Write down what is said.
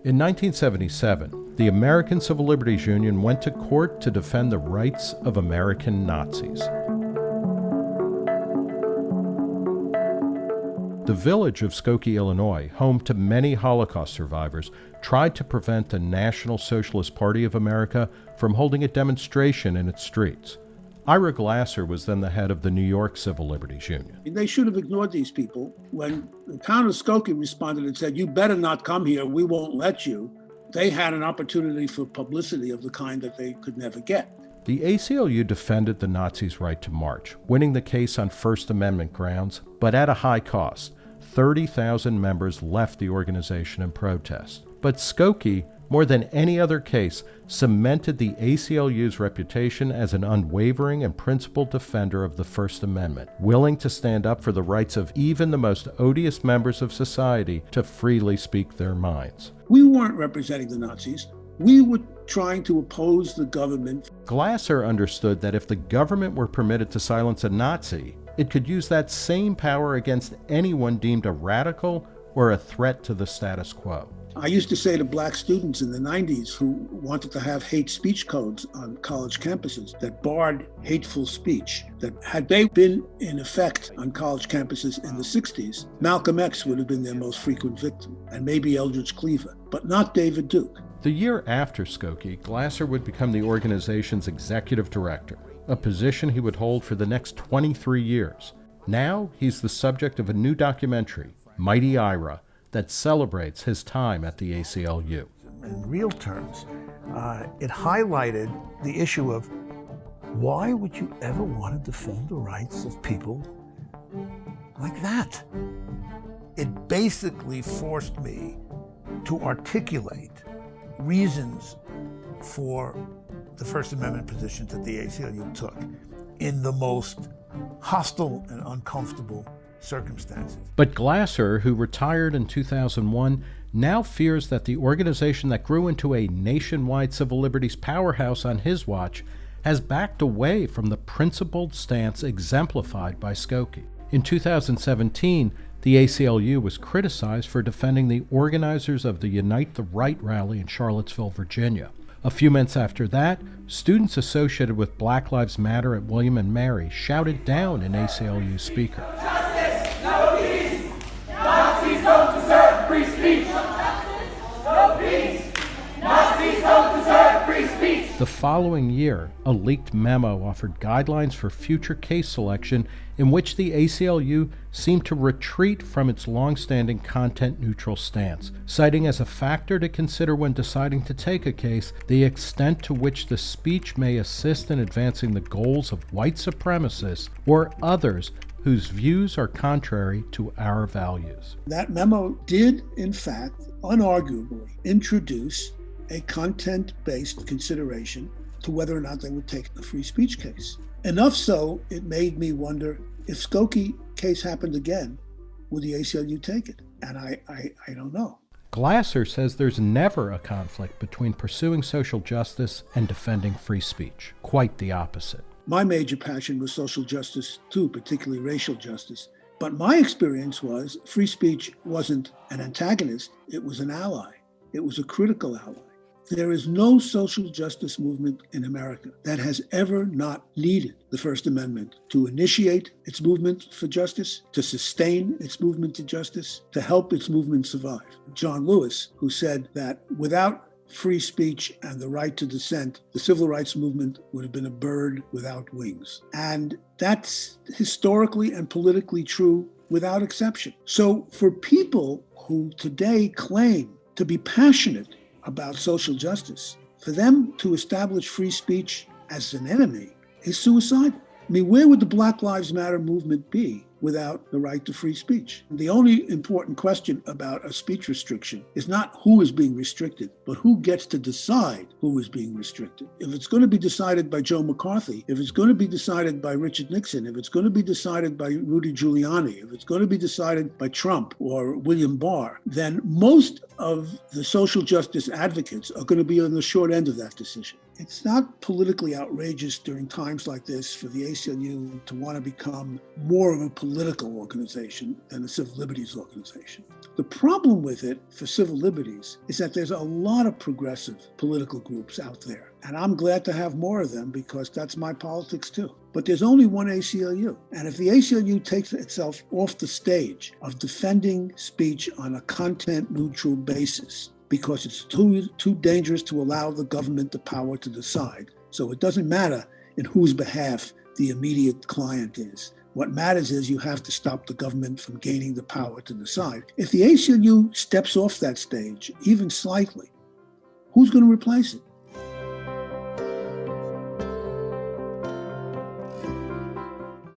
In 1977, the American Civil Liberties Union went to court to defend the rights of American Nazis. The village of Skokie, Illinois, home to many Holocaust survivors, tried to prevent the National Socialist Party of America from holding a demonstration in its streets. Ira Glasser was then the head of the New York Civil Liberties Union. They should have ignored these people. When the town of Skokie responded and said, "You better not come here, we won't let you," they had an opportunity for publicity of the kind that they could never get. The ACLU defended the Nazis' right to march, winning the case on First Amendment grounds, but at a high cost. 30,000 members left the organization in protest. But Skokie, more than any other case, cemented the ACLU's reputation as an unwavering and principled defender of the First Amendment, willing to stand up for the rights of even the most odious members of society to freely speak their minds. We weren't representing the Nazis. We were trying to oppose the government. Glasser understood that if the government were permitted to silence a Nazi, it could use that same power against anyone deemed a radical or a threat to the status quo. I used to say to black students in the 90s who wanted to have hate speech codes on college campuses that barred hateful speech, that had they been in effect on college campuses in the 60s, Malcolm X would have been their most frequent victim, and maybe Eldridge Cleaver, but not David Duke. The year after Skokie, Glasser would become the organization's executive director, a position he would hold for the next 23 years. Now he's the subject of a new documentary, Mighty Ira, that celebrates his time at the ACLU. In real terms, it highlighted the issue of why would you ever want to defend the rights of people like that? It basically forced me to articulate reasons for the First Amendment positions that the ACLU took in the most hostile and uncomfortable circumstances. But Glasser, who retired in 2001, now fears that the organization that grew into a nationwide civil liberties powerhouse on his watch has backed away from the principled stance exemplified by Skokie. In 2017, the ACLU was criticized for defending the organizers of the Unite the Right rally in Charlottesville, Virginia. A few months after that, students associated with Black Lives Matter at William and Mary shouted down an ACLU speaker. Justice, no peace. Nazis don't deserve free speech. No peace. Nazis don't deserve free speech. The following year, a leaked memo offered guidelines for future case selection in which the ACLU seemed to retreat from its long-standing content-neutral stance, citing as a factor to consider when deciding to take a case the extent to which the speech may assist in advancing the goals of white supremacists or others whose views are contrary to our values. That memo did, in fact, unarguably introduce a content-based consideration to whether or not they would take the free speech case. Enough so, it made me wonder if Skokie case happened again, would the ACLU take it? And I don't know. Glasser says there's never a conflict between pursuing social justice and defending free speech. Quite the opposite. My major passion was social justice too, particularly racial justice. But my experience was free speech wasn't an antagonist, it was an ally. It was a critical ally. There is no social justice movement in America that has ever not needed the First Amendment to initiate its movement for justice, to sustain its movement to justice, to help its movement survive. John Lewis, who said that without free speech and the right to dissent, the civil rights movement would have been a bird without wings. And that's historically and politically true without exception. So for people who today claim to be passionate about social justice, for them to establish free speech as an enemy is suicidal. I mean, where would the Black Lives Matter movement be without the right to free speech? The only important question about a speech restriction is not who is being restricted, but who gets to decide who is being restricted. If it's going to be decided by Joe McCarthy, if it's going to be decided by Richard Nixon, if it's going to be decided by Rudy Giuliani, if it's going to be decided by Trump or William Barr, then most of the social justice advocates are going to be on the short end of that decision. It's not politically outrageous during times like this for the ACLU to want to become more of a political organization than a civil liberties organization. The problem with it for civil liberties is that there's a lot of progressive political groups out there. And I'm glad to have more of them because that's my politics too. But there's only one ACLU. And if the ACLU takes itself off the stage of defending speech on a content neutral basis, because it's too dangerous to allow the government the power to decide. So it doesn't matter in whose behalf the immediate client is. What matters is you have to stop the government from gaining the power to decide. If the ACLU steps off that stage, even slightly, who's going to replace it?